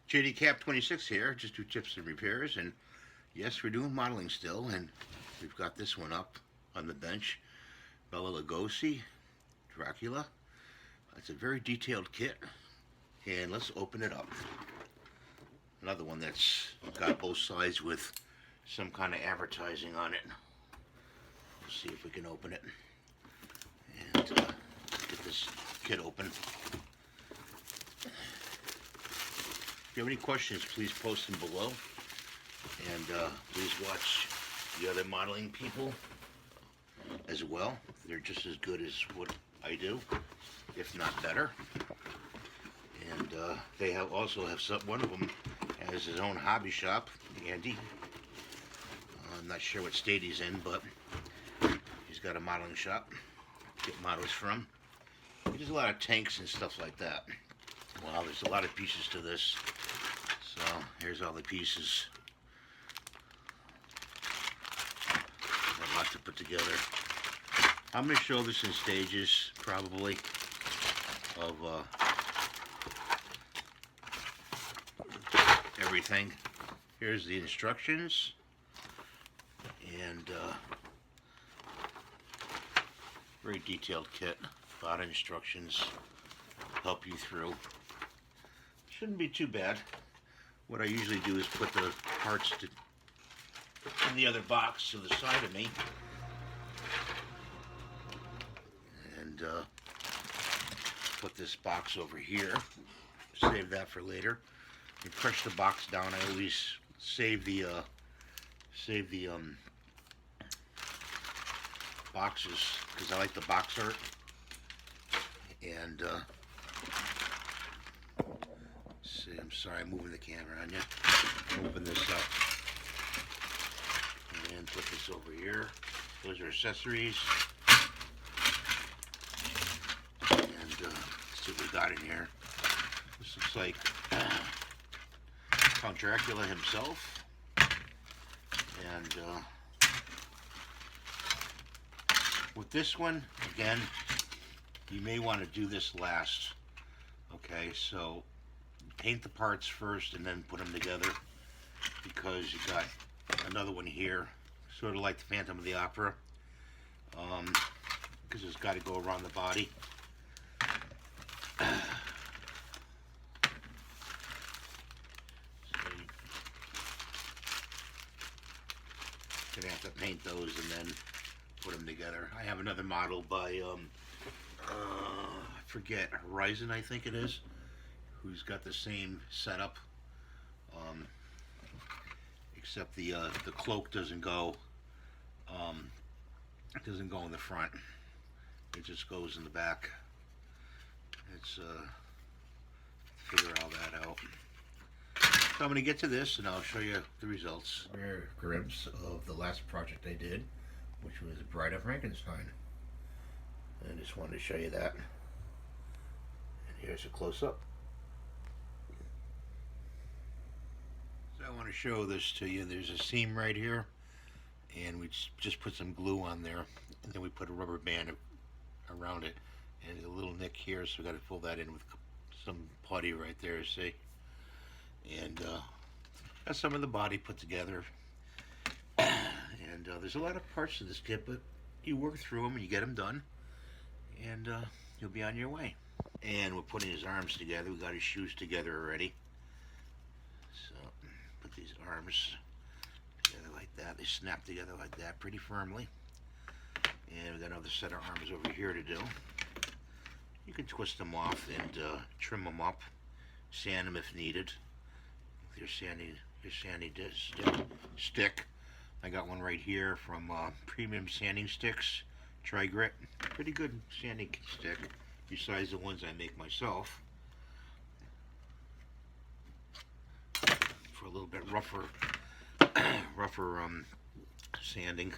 JD Cap 26 here, just do tips and repairs, and yes, we're doing modeling still, and we've got this one up on the bench, Bela Lugosi, Dracula. It's a very detailed kit, and let's open it up. Another one that's got both sides with some kind of advertising on it. We'll see if we can open it and get this kit open. If you have any questions, please post them below, and please watch the other modeling people as well. They're just as good as what I do, if not better. And they also have one of them has his own hobby shop, Andy. I'm not sure what state he's in, but he's got a modeling shop. Get models from. He does a lot of tanks and stuff like that. Well, there's a lot of pieces to this. So here's all the pieces. A lot to put together. I'm going to show this in stages, probably, of everything. Here's the instructions, and very detailed kit. A lot of instructions help you through. Shouldn't be too bad. What I usually do is put the parts in the other box to the side of me, and put this box over here. Save that for later. You crush the box down. I always save the boxes because I like the box art. And see, I'm sorry, I'm moving the camera on you. Open this up and put this over here. Those are accessories. And let's see what we got in here. This looks like Count Dracula himself. And with this one, again, you may want to do this last. Okay, so paint the parts first and then put them together, because you got another one here, sort of like the Phantom of the Opera, because it's got to go around the body. So you're gonna have to paint those and then put them together. I have another model by I forget, Horizon, I think it is, who's got the same setup, except the cloak doesn't go in the front. It just goes in the back. It's figure all that out. So I'm going to get to this and I'll show you the results. Rare glimpse of the last project I did, which was Bride of Frankenstein. I just wanted to show you that. And here's a close-up. So I want to show this to you. There's a seam right here, and we just put some glue on there, and then we put a rubber band around it, and there's a little nick here, so we got to fill that in with some putty right there, see? And got some of the body put together. And there's a lot of parts to this kit, but you work through them and you get them done, and you'll be on your way. And we're putting his arms together. We got his shoes together already. So put these arms together like that. They snap together like that pretty firmly. And we got another set of arms over here to do. You can twist them off and trim them up, sand them if needed. With your sandy stick. I got one right here from Premium Sanding Sticks, Tri-Grit. Pretty good sanding stick, besides the ones I make myself. For a little bit rougher sanding.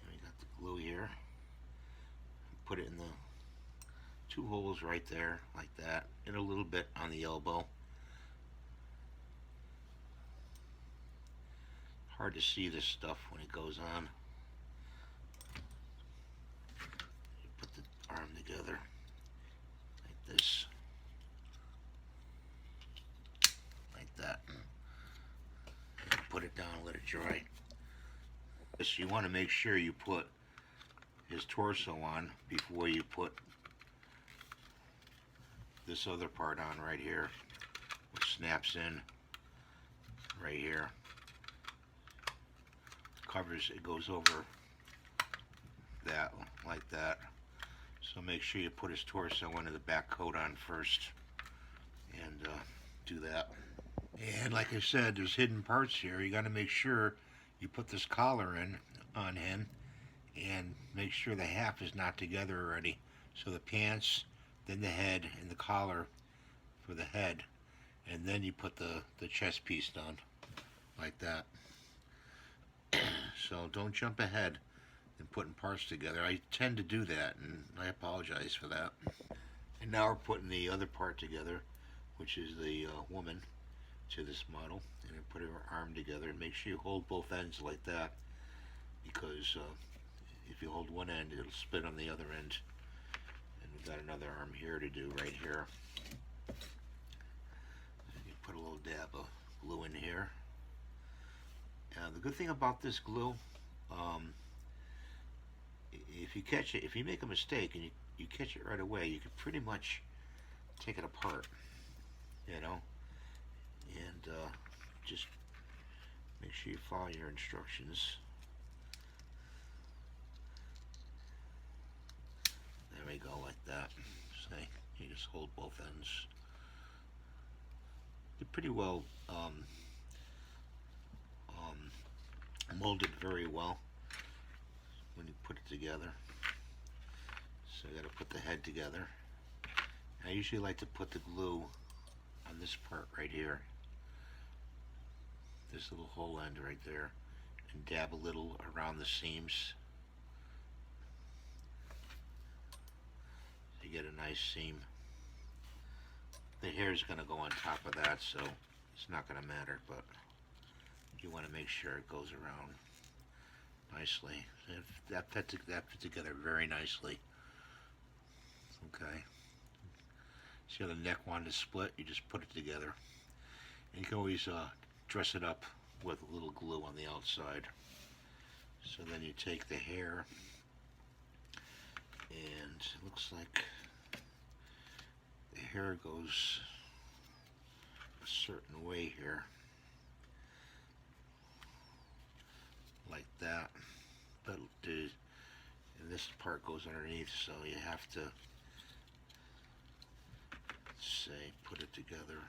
We got the glue here. Put it in the two holes right there, like that, and a little bit on the elbow. Hard to see this stuff when it goes on. You put the arm together like this. down and let it dry. So you want to make sure you put his torso on before you put this other part on right here, which snaps in right here. Covers, it goes over that like that. So make sure you put his torso into the back coat on first, and do that. And like I said, there's hidden parts here. You got to make sure you put this collar in on him, and make sure the half is not together already. So the pants, then the head, and the collar for the head, and then you put the chest piece on like that. So don't jump ahead in putting parts together. I tend to do that, and I apologize for that. And now we're putting the other part together, which is the woman to this model, and I put her arm together. Make sure you hold both ends like that, because if you hold one end, it'll spin on the other end. And we've got another arm here to do right here. And you put a little dab of glue in here. The good thing about this glue, if you catch it, if you make a mistake and you catch it right away, you can pretty much take it apart, you know, and just make sure you follow your instructions. There we go, like that. See, you just hold both ends. They're pretty well molded very well when you put it together. So I got to put the head together. I usually like to put the glue on this part right here, this little hole end right there, and dab a little around the seams. You get a nice seam. The hair is going to go on top of that, so it's not going to matter, but you want to make sure it goes around nicely. That fit together very nicely. Okay. See how the neck wanted to split? You just put it together. And you can always dress it up with a little glue on the outside. So then you take the hair, and it looks like the hair goes a certain way here, like that, but and this part goes underneath, so you have to say put it together.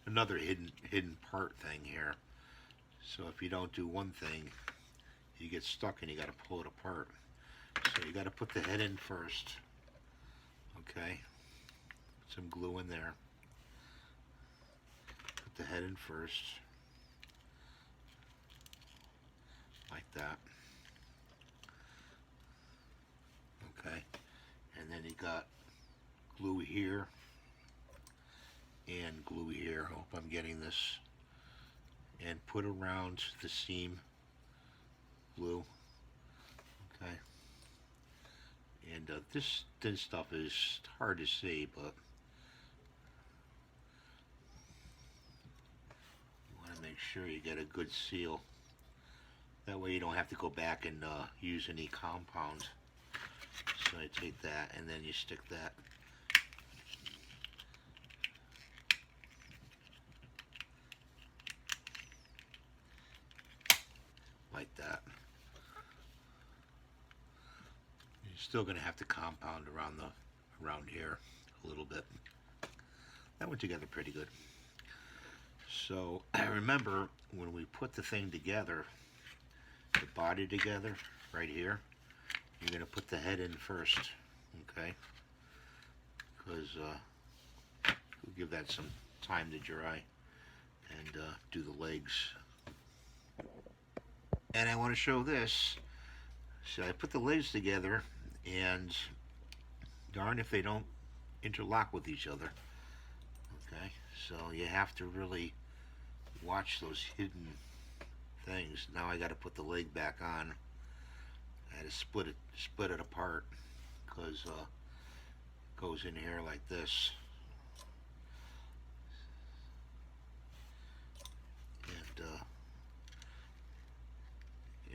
Another hidden part thing here. So if you don't do one thing, you get stuck and you got to pull it apart. So you got to put the head in first. Okay, put some glue in there. Put the head in first, like that. Okay, and then you got glue here and glue here. Hope I'm getting this. And put around the seam glue. Okay. And this thin stuff is hard to see, but you want to make sure you get a good seal. That way you don't have to go back and use any compound. So I take that and then you stick that like that. You're still going to have to compound around here a little bit. That went together pretty good. So remember, when we put the thing together, the body together right here, you're going to put the head in first, okay? Because we'll give that some time to dry, and do the legs. And I want to show this. So I put the legs together, and darn if they don't interlock with each other. Okay, so you have to really watch those hidden things. Now I got to put the leg back on. I had to split it apart, because it goes in here like this. And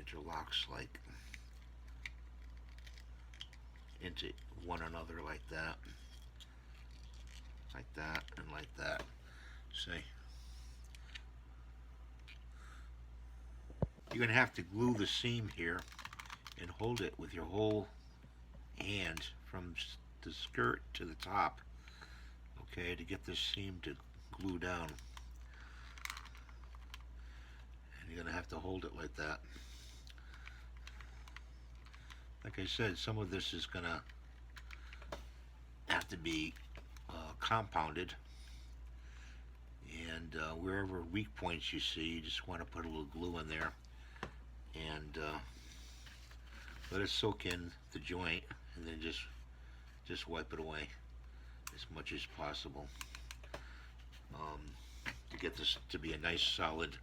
interlocks into one another like that, and like that. See? You're going to have to glue the seam here and hold it with your whole hand from the skirt to the top, okay, to get this seam to glue down. And you're going to have to hold it like that. Like I said, some of this is going to have to be compounded, and wherever weak points you see, you just want to put a little glue in there and let it soak in the joint, and then just wipe it away as much as possible to get this to be a nice solid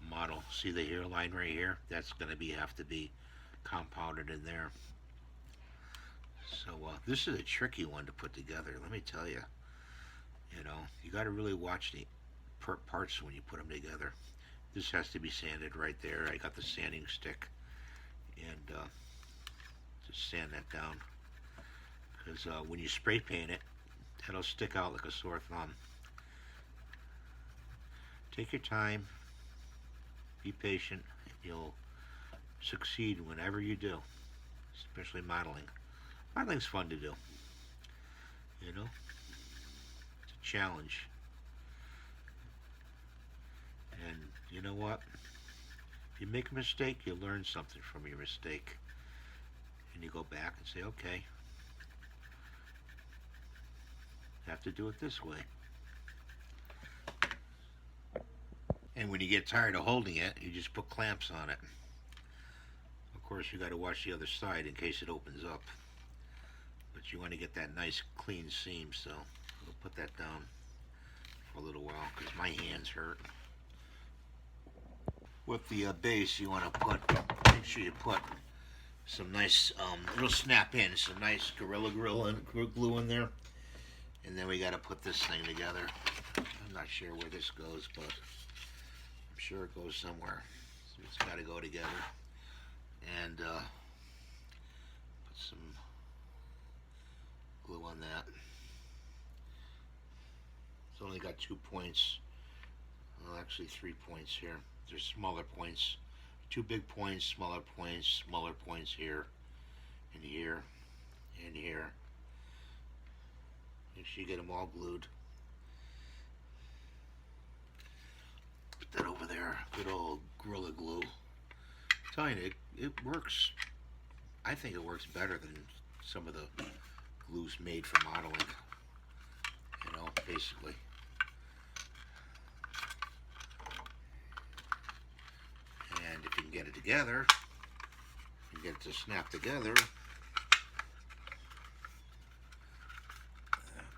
model. See the hairline right here? That's going to have to be compounded in there. So this is a tricky one to put together, let me tell you. You know, you got to really watch the parts when you put them together. This has to be sanded right there. I got the sanding stick, and just sand that down, because when you spray paint it, it'll stick out like a sore thumb. Take your time, be patient, and you'll succeed whenever you do, especially modeling. Modeling's fun to do, you know, it's a challenge. And you know what? If you make a mistake, you learn something from your mistake. And you go back and say, okay, I have to do it this way. And when you get tired of holding it, you just put clamps on it. Of course, you got to watch the other side in case it opens up. But you want to get that nice clean seam, so we'll put that down for a little while because my hands hurt. With the base, you want to make sure you put some nice, it'll snap in, some nice Gorilla glue in there. And then we got to put this thing together. I'm not sure where this goes, but I'm sure it goes somewhere. So it's got to go together. And put some glue on that. It's only got 2 points. Well, actually 3 points here. There's smaller points. 2 big points, smaller points here, and here, and here. Make sure you get them all glued. Put that over there. Good old Gorilla Glue. I'm telling you, it works. I think it works better than some of the glues made for modeling. You know, basically. And if you can get it together, you get it to snap together.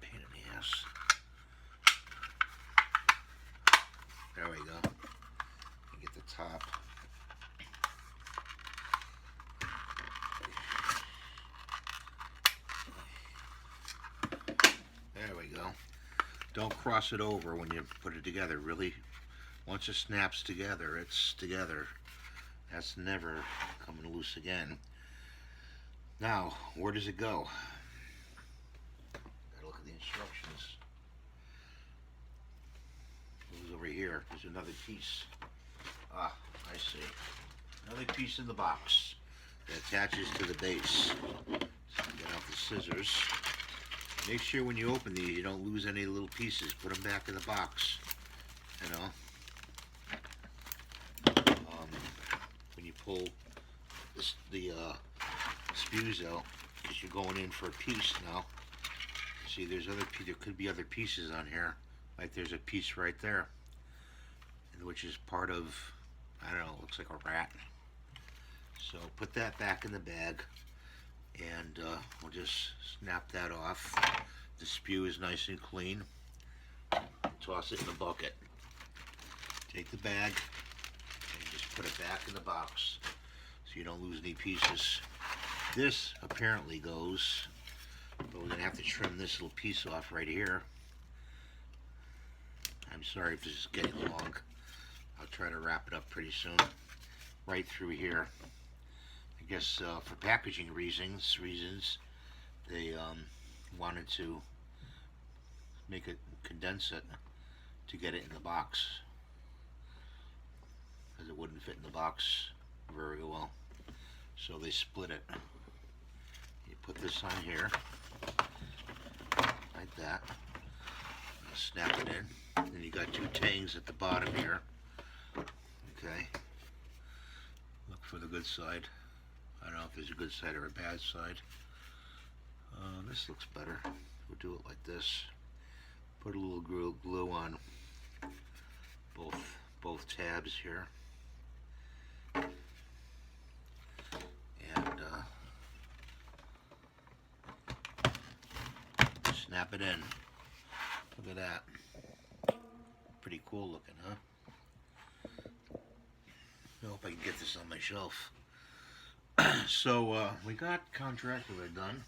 Pain in the ass. There we go. You get the top. There we go. Don't cross it over when you put it together. Really, once it snaps together, it's together. That's never coming loose again. Now, where does it go? Gotta look at the instructions. It goes over here. There's another piece. Ah, I see. Another piece in the box that attaches to the base. So get out the scissors. Make sure when you open these, you don't lose any little pieces. Put them back in the box. You know. When you pull the spues out, because you're going in for a piece now. See, there could be other pieces on here. Like there's a piece right there, which is part of, I don't know, looks like a rat. So put that back in the bag, and we'll just snap that off. The spew is nice and clean. Toss it in the bucket. Take the bag and just put it back in the box so you don't lose any pieces. This apparently goes, but we're going to have to trim this little piece off right here. I'm sorry if this is getting long. I'll try to wrap it up pretty soon. right through here. I guess for packaging reasons, they wanted to make it, condense it to get it in the box, because it wouldn't fit in the box very well. So they split it. You put this on here, like that. Snap it in. Then you got two tangs at the bottom here. Okay. Look for the good side. I don't know if there's a good side or a bad side. This looks better. We'll do it like this. Put a little glue on both tabs here. And snap it in. Look at that. Pretty cool looking, huh? I hope I can get this on my shelf. So we got Count Dracula done,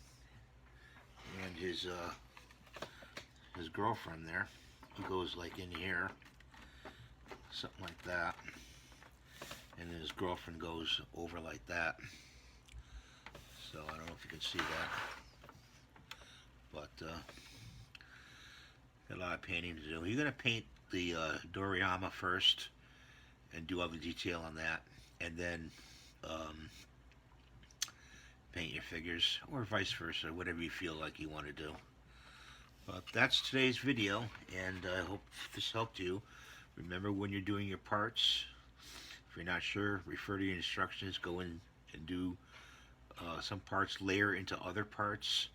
and his girlfriend there. He goes like in here, something like that, and then his girlfriend goes over like that. So I don't know if you can see that, but got a lot of painting to do. You're gonna paint the Doriyama first and do all the detail on that, and then paint your figures, or vice versa, whatever you feel like you want to do. But that's today's video, and I hope this helped you. Remember, when you're doing your parts, if you're not sure, refer to your instructions. Go in and do some parts layer into other parts,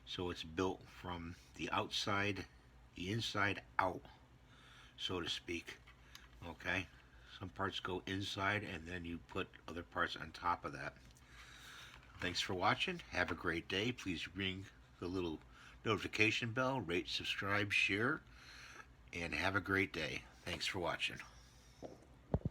so it's built from the outside, the inside out, so to speak. Okay, some parts go inside, and then you put other parts on top of that. Thanks for watching. Have a great day. Please ring the little notification bell, rate, subscribe, share, and have a great day. Thanks for watching.